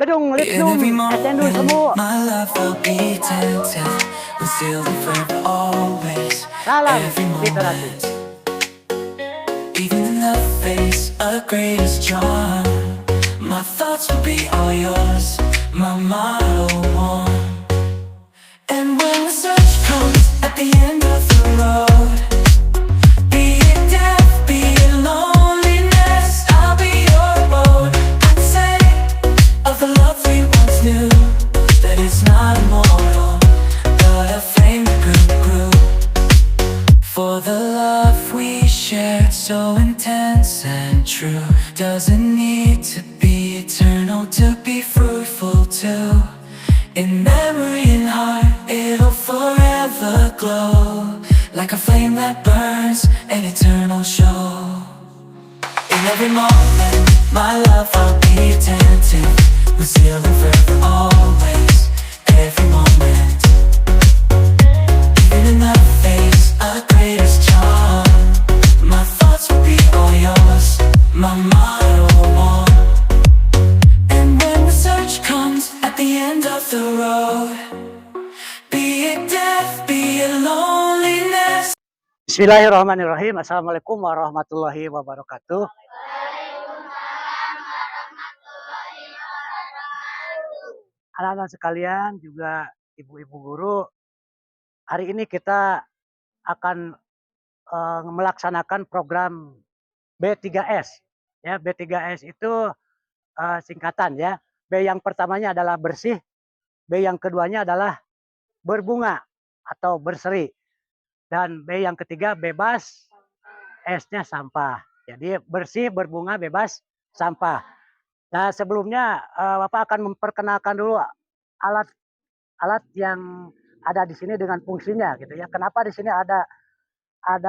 Kedung In every litnum etendu moment, semu. my love will be tempted, concealed and forever always. Salam Every literasi. moment, even in the face of greatest charm, my thoughts will be all yours, my motto one. And when the search comes at the end of the road, be it death, be it loneliness, I'll be your road. I'd say of the love we once knew, that it's not immortal, but a flame that grew. For the love we shared, so intense and true, doesn't need to be eternal to be fruitful too. In memory and heart, it'll forever glow, like a flame that burns, an eternal show. In every moment, my love I'll be attentive, concealed and forever always. Every moment, even in the face of greatest charm, my thoughts will be all yours, my motto one. And when the search comes at the end of the road, be it death, be it loneliness. Bismillahirrahmanirrahim. Assalamualaikum warahmatullahi wabarakatuh. Anak-anak sekalian, juga ibu-ibu guru, hari ini kita akan melaksanakan program B3S. Ya, B3S itu singkatan ya. B yang pertamanya adalah bersih, B yang keduanya adalah berbunga atau berseri, dan B yang ketiga bebas, S-nya sampah. Jadi bersih, berbunga, bebas, sampah. Nah, sebelumnya Bapak akan memperkenalkan dulu alat yang ada di sini dengan fungsinya gitu ya. Kenapa di sini ada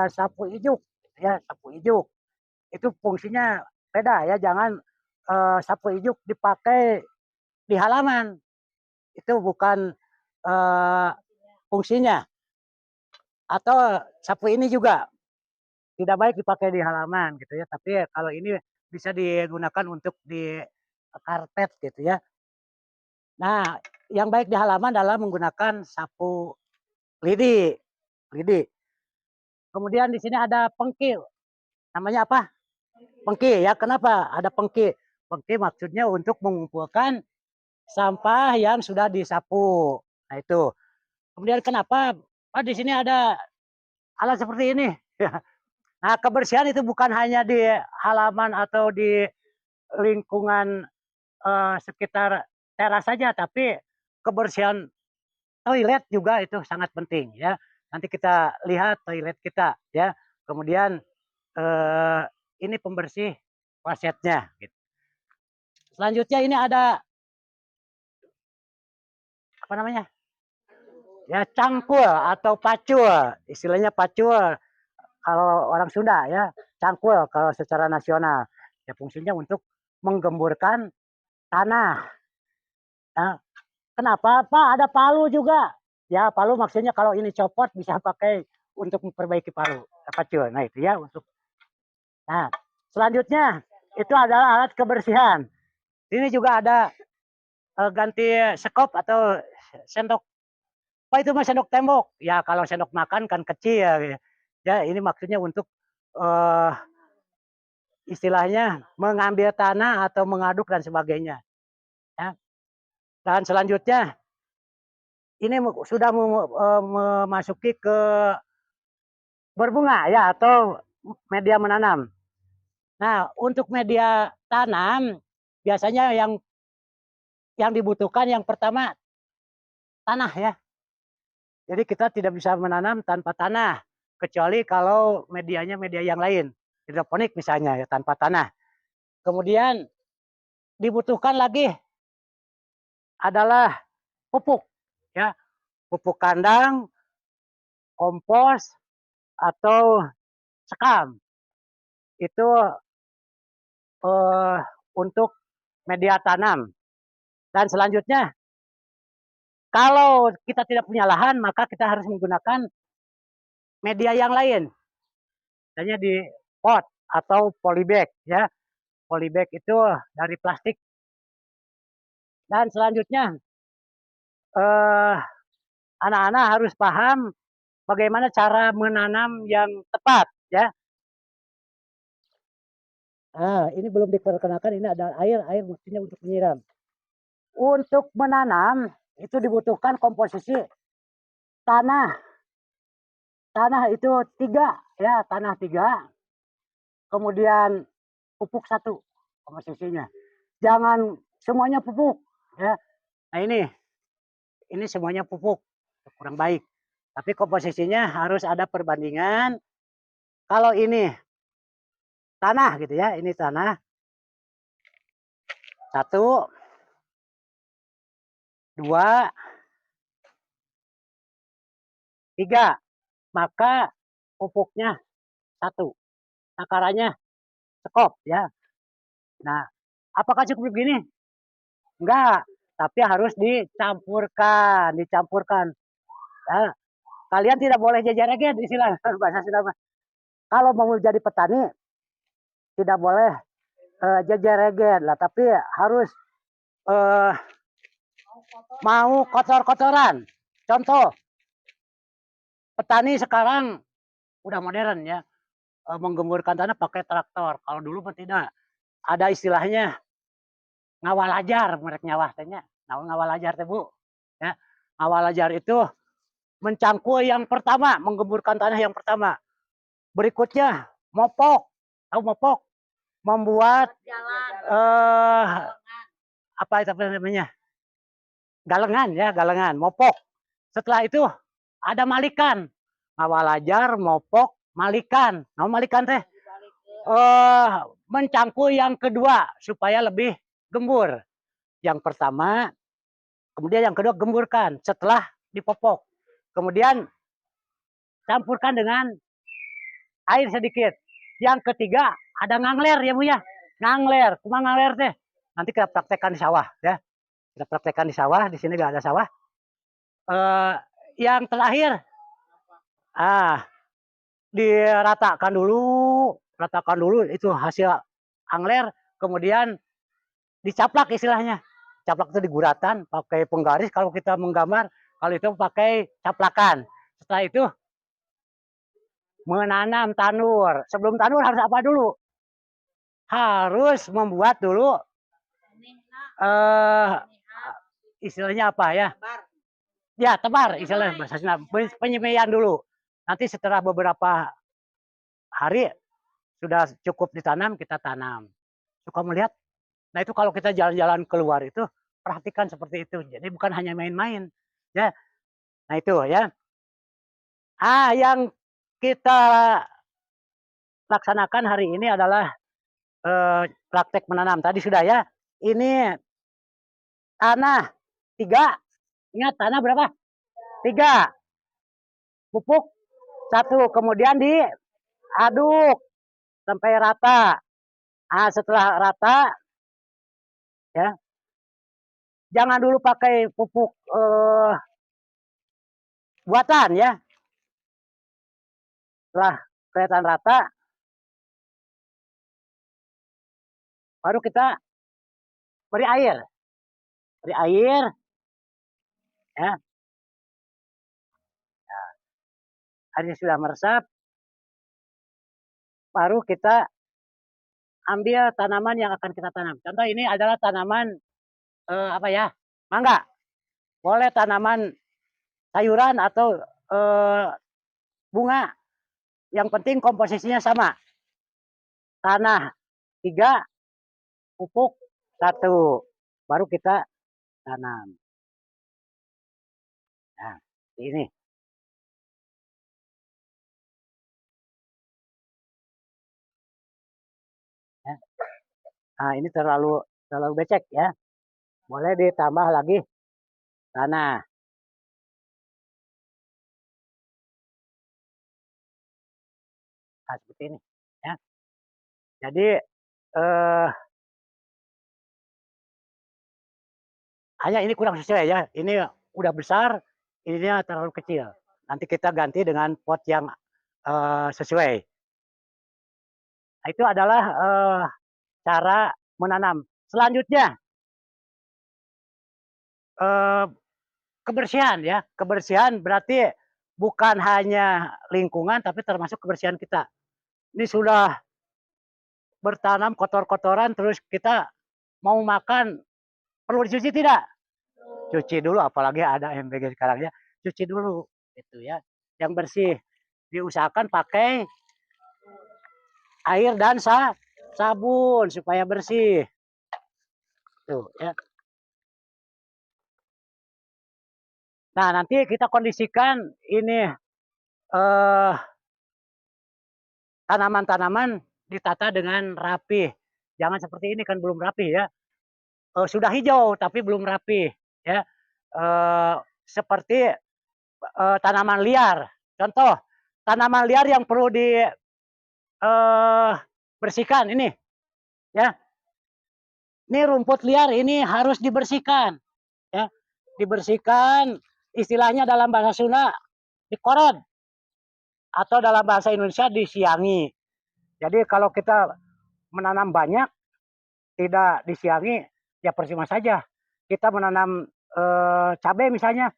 sapu ijuk ya, sapu ijuk. Itu fungsinya beda ya, jangan sapu ijuk dipakai di halaman. Itu bukan fungsinya. Atau sapu ini juga tidak baik dipakai di halaman gitu ya. Tapi kalau ini bisa digunakan untuk di karpet gitu ya. Nah, yang baik di halaman adalah menggunakan sapu lidi. Lidi. Kemudian di sini ada pengki. Namanya apa? Pengki ya. Kenapa ada pengki? Pengki maksudnya untuk mengumpulkan sampah yang sudah disapu. Nah, itu. Kemudian kenapa di sini ada alat seperti ini? Nah, kebersihan itu bukan hanya di halaman atau di lingkungan sekitar teras saja, tapi kebersihan toilet juga itu sangat penting ya. Nanti kita lihat toilet kita ya. Kemudian ini pembersih klosetnya. Gitu. Selanjutnya ini ada apa namanya? Ya, cangkul atau pacul. Istilahnya pacul kalau orang Sunda ya, cangkul kalau secara nasional. Ya, fungsinya untuk menggemburkan tanah. Nah, kenapa Pak? Ada palu juga. Ya, palu maksudnya kalau ini copot bisa pakai untuk memperbaiki palu. Pacul. Nah, itu ya untuk. Nah, selanjutnya itu adalah alat kebersihan. Ini juga ada ganti sekop atau sendok. Apa itu mah sendok tembok? Ya, kalau sendok makan kan kecil. Ya, ini maksudnya untuk uh, istilahnya mengambil tanah atau mengaduk dan sebagainya. Ya. Dan selanjutnya ini sudah memasuki ke berbunga ya atau media menanam. Nah, untuk media tanam biasanya yang dibutuhkan yang pertama tanah ya. Jadi kita tidak bisa menanam tanpa tanah kecuali kalau medianya media yang lain, hidroponik misalnya ya tanpa tanah. Kemudian dibutuhkan lagi adalah pupuk ya, pupuk kandang, kompos atau sekam. Itu untuk media tanam. Dan selanjutnya kalau kita tidak punya lahan maka kita harus menggunakan media yang lain. Misalnya di pot atau polybag ya. Polybag itu dari plastik Dan selanjutnya eh, anak-anak harus paham bagaimana cara menanam yang tepat ya. Ini belum diperkenalkan, ini ada air mestinya untuk menyiram. Untuk menanam itu dibutuhkan komposisi tanah. Tanah itu 3 ya, tanah 3. Kemudian pupuk 1 komposisinya. Jangan semuanya pupuk ya. Nah ini semuanya pupuk kurang baik. Tapi komposisinya harus ada perbandingan. Kalau ini tanah gitu ya, ini tanah 1, 2, 3, maka pupuknya 1, takarannya sekop ya. Nah, apakah cukup begini? Enggak, tapi harus dicampurkan. Nah, kalian tidak boleh jejer-jejer istilah bahasa Sunda. Kalau mau jadi petani tidak boleh jejer-jejer lah, tapi harus uh, mau kotor-kotoran. Contoh, petani sekarang udah modern ya, menggemburkan tanah pakai traktor. Kalau dulu mah tidak. Ada istilahnya ngawal ajar, merek nyawa tanya. Ngawal ajar teh Bu. Ya, ngawal ajar itu mencangkul yang pertama, menggemburkan tanah yang pertama. Berikutnya mopok, tahu mopok? Membuat apa itu namanya? Galengan ya, galengan, mopok. Setelah itu ada malikan, ngawal ajar, mopok, malikan. Nah, malikan teh mencangkul yang kedua supaya lebih gembur. Yang pertama, kemudian yang kedua gemburkan setelah dipopok. Kemudian campurkan dengan air sedikit. Yang ketiga ada ngangler ya Bu ya. Ngangler, cuma ngangler teh. Nanti kita praktekkan di sawah ya. Kita praktekkan di sawah, di sini gak ada sawah. Yang terakhir diratakan dulu itu hasil angler, kemudian dicaplak istilahnya. Caplak itu diguratan pakai penggaris kalau kita menggambar, kalau itu pakai caplakan. Setelah itu menanam tanur. Sebelum tanur harus apa dulu? Harus membuat dulu istilahnya apa ya? Ya, tebar istilahnya bahasa penyemaian dulu. Nanti setelah beberapa hari sudah cukup ditanam, kita tanam. Suka melihat? Nah, itu kalau kita jalan-jalan keluar itu perhatikan seperti itu. Jadi bukan hanya main-main, ya. Nah, itu ya. Yang kita laksanakan hari ini adalah praktek menanam. Tadi sudah ya. Ini tanah 3. Ingat tanah berapa? 3. Pupuk 1. Kemudian diaduk sampai rata. Setelah rata, ya, jangan dulu pakai pupuk buatan ya. Setelah kelihatan rata, baru kita beri air. Beri air, ya. Nah, airnya sudah meresap, baru kita ambil tanaman yang akan kita tanam. Contoh ini adalah tanaman apa ya? Mangga. Boleh tanaman sayuran atau bunga. Yang penting komposisinya sama. Tanah 3, pupuk 1. Baru kita tanam. Nah, ini. Ya. Nah, ini terlalu becek ya. Boleh ditambah lagi tanah. Nah, seperti ini ya. Jadi hanya ini kurang sesuai ya. Ini udah besar, ininya terlalu kecil. Nanti kita ganti dengan pot yang sesuai. Nah, itu adalah cara menanam. Selanjutnya eee, kebersihan ya, kebersihan berarti bukan hanya lingkungan tapi termasuk kebersihan kita. Ini sudah bertanam kotor-kotoran terus kita mau makan, perlu dicuci tidak? Cuci dulu apalagi ada MBG sekarang ya, cuci dulu gitu ya. Yang bersih, diusahakan pakai air dan sabun supaya bersih. Tuh ya. Nah, nanti kita kondisikan ini eh tanaman-tanaman ditata dengan rapi. Jangan seperti ini kan belum rapi ya. Sudah hijau tapi belum rapi ya. Seperti tanaman liar. Contoh, tanaman liar yang perlu di bersihkan ini ya. Ini rumput liar ini harus dibersihkan ya. Dibersihkan istilahnya dalam bahasa Sunda dikorod atau dalam bahasa Indonesia disiangi. Jadi kalau kita menanam banyak tidak disiangi ya percuma saja. Kita menanam cabai misalnya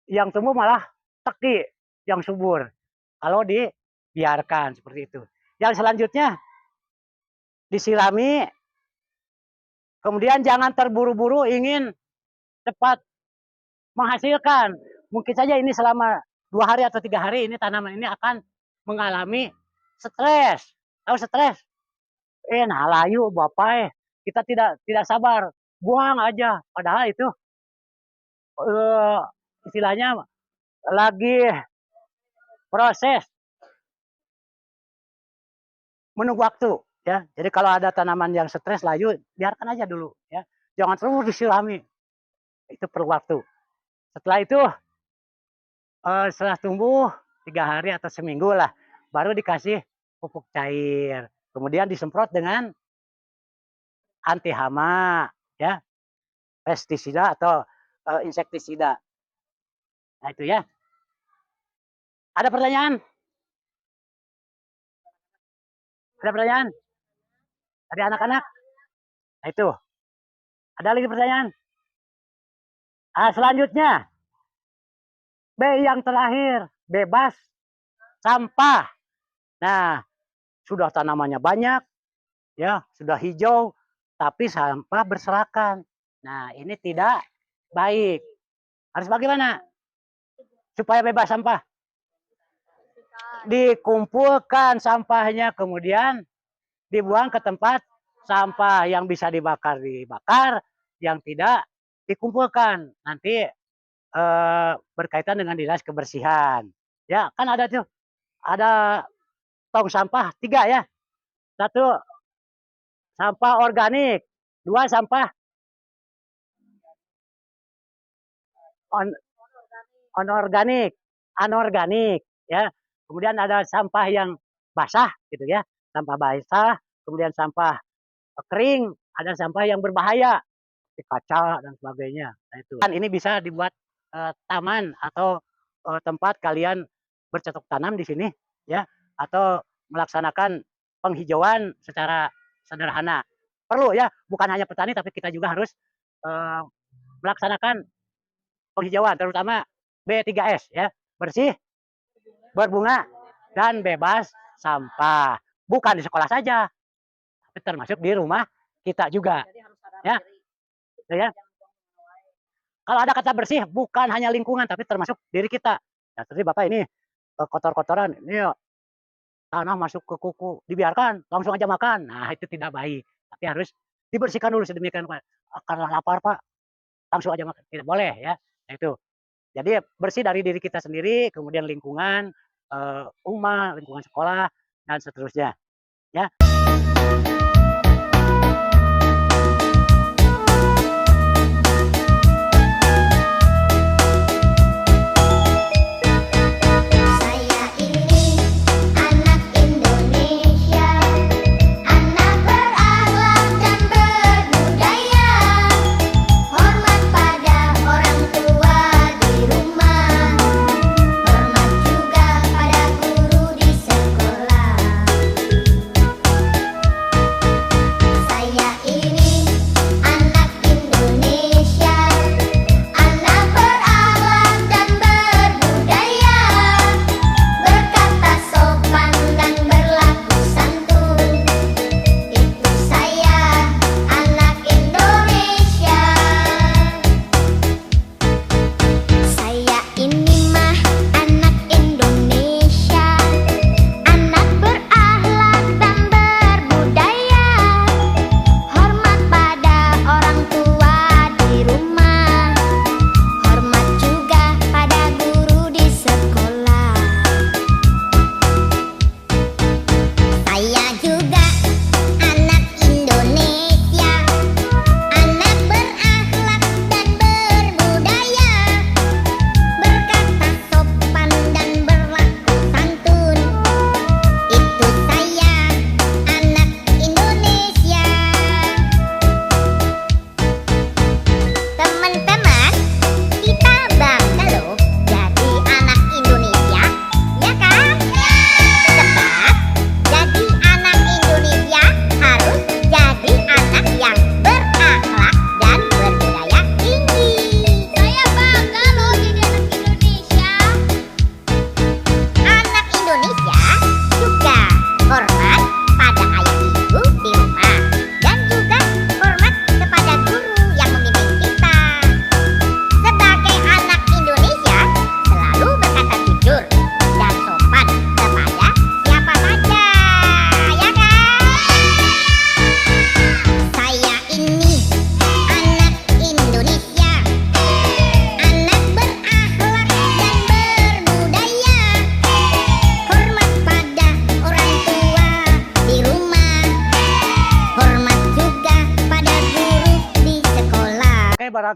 yang tumbuh malah teki yang subur kalau dibiarkan seperti itu. Yang selanjutnya disirami, kemudian jangan terburu-buru ingin cepat menghasilkan. Mungkin saja ini selama 2 hari atau 3 hari ini tanaman ini akan mengalami stres. Tahu stres? Nah layu bapak kita tidak sabar, buang aja. Padahal itu istilahnya lagi proses menunggu waktu ya. Jadi kalau ada tanaman yang stres layu, biarkan aja dulu ya. Jangan terus disirami. Itu perlu waktu. Setelah itu setelah tumbuh 3 hari atau seminggu lah, baru dikasih pupuk cair. Kemudian disemprot dengan anti hama ya, pestisida atau insektisida. Nah itu ya. Ada pertanyaan? Ada pertanyaan? Dari anak-anak? Nah itu. Ada lagi pertanyaan? Selanjutnya, B yang terakhir, bebas sampah. Nah, sudah tanamannya banyak, ya, sudah hijau, tapi sampah berserakan. Nah, ini tidak baik. Harus bagaimana? Supaya bebas sampah. Dikumpulkan sampahnya, kemudian dibuang ke tempat sampah yang bisa dibakar, yang tidak dikumpulkan. Nanti berkaitan dengan dinas kebersihan. Ya, kan ada tuh, ada tong sampah 3 ya. 1 sampah organik, 2 sampah anorganik ya. Kemudian ada sampah yang basah gitu ya, sampah basah, kemudian sampah kering, ada sampah yang berbahaya seperti kaca dan sebagainya. Nah itu. Kan ini bisa dibuat taman atau tempat kalian bercocok tanam di sini ya, atau melaksanakan penghijauan secara sederhana. Perlu ya, bukan hanya petani tapi kita juga harus melaksanakan penghijauan, terutama B3S ya, bersih, berbunga, dan bebas sampah. Bukan di sekolah saja, tapi termasuk di rumah kita juga. Ya, ya. Kalau ada kata bersih, bukan hanya lingkungan, tapi termasuk diri kita. Ya, seperti Bapak ini kotor-kotoran, ini tanah masuk ke kuku, dibiarkan, langsung aja makan. Nah, itu tidak baik. Tapi harus dibersihkan dulu sedemikian Pak. Karena lapar Pak, langsung aja makan. Tidak boleh ya. Nah, itu. Jadi bersih dari diri kita sendiri, kemudian lingkungan, rumah, lingkungan sekolah, dan seterusnya. Ya.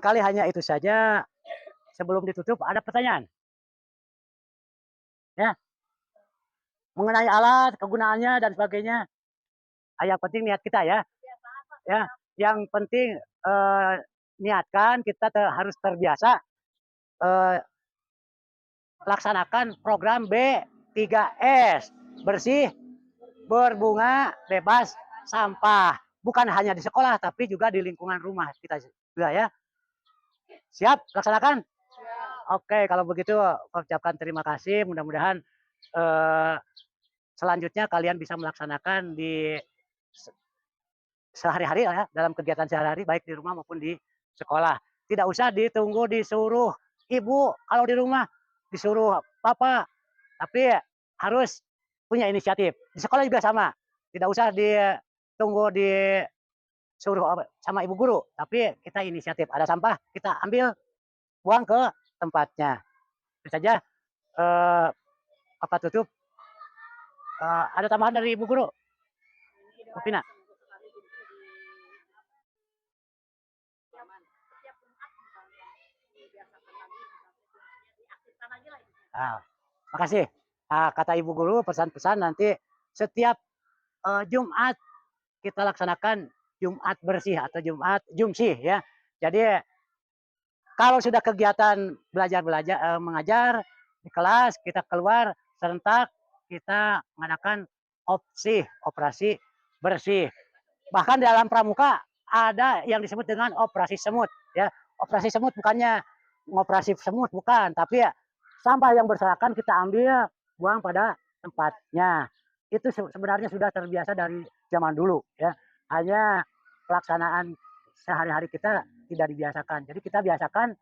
Barangkali hanya itu saja. Sebelum ditutup ada pertanyaan? Ya, mengenai alat, kegunaannya dan sebagainya. Yang penting niat kita ya. Ya, yang penting niatkan kita harus terbiasa laksanakan program B3S, bersih, berbunga, bebas sampah. Bukan hanya di sekolah tapi juga di lingkungan rumah kita juga ya. Siap laksanakan? Oke, kalau begitu ucapkan terima kasih. Mudah-mudahan selanjutnya kalian bisa melaksanakan di sehari-hari ya, dalam kegiatan sehari-hari baik di rumah maupun di sekolah. Tidak usah ditunggu disuruh ibu kalau di rumah, disuruh papa, tapi harus punya inisiatif. Di sekolah juga sama. Tidak usah ditunggu disuruh sama ibu guru, tapi kita inisiatif. Ada sampah, kita ambil, buang ke tempatnya. Itu saja. Apa tutup? Ada tambahan dari ibu guru? Bu Pina? Makasih. Kata ibu guru pesan-pesan nanti setiap Jumat kita laksanakan Jumat bersih atau Jumat Jumsih ya. Jadi kalau sudah kegiatan belajar mengajar di kelas, kita keluar serentak kita mengadakan operasi bersih. Bahkan dalam pramuka ada yang disebut dengan operasi semut ya. Operasi semut bukannya ngoperasi semut bukan, tapi ya sampah yang berserakan kita ambil, buang pada tempatnya. Itu sebenarnya sudah terbiasa dari zaman dulu ya. Hanya pelaksanaan sehari-hari kita tidak dibiasakan. Jadi kita biasakan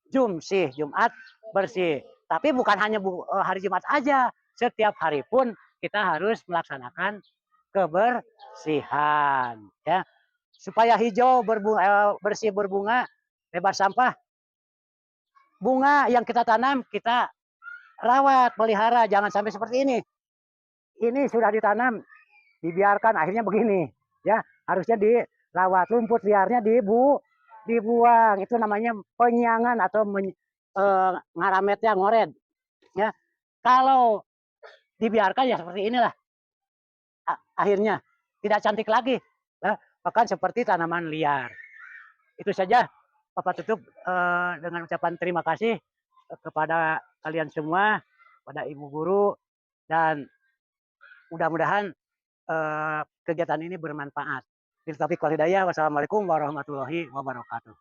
Jumsih, Jumat bersih. Tapi bukan hanya hari Jumat aja. Setiap hari pun kita harus melaksanakan kebersihan ya. Supaya hijau bersih berbunga, bebas sampah. Bunga yang kita tanam kita rawat, pelihara, jangan sampai seperti ini. Ini sudah ditanam, dibiarkan akhirnya begini ya. Harusnya dirawat, rumput liarnya dibuang. Itu namanya penyiangan atau ngarametnya ngored ya. Kalau dibiarkan ya seperti inilah akhirnya tidak cantik lagi ya. Bahkan seperti tanaman liar. Itu saja Bapak tutup dengan ucapan terima kasih kepada kalian semua, pada ibu guru, dan mudah-mudahan kegiatan ini bermanfaat. Wassalamualaikum warahmatullahi wabarakatuh.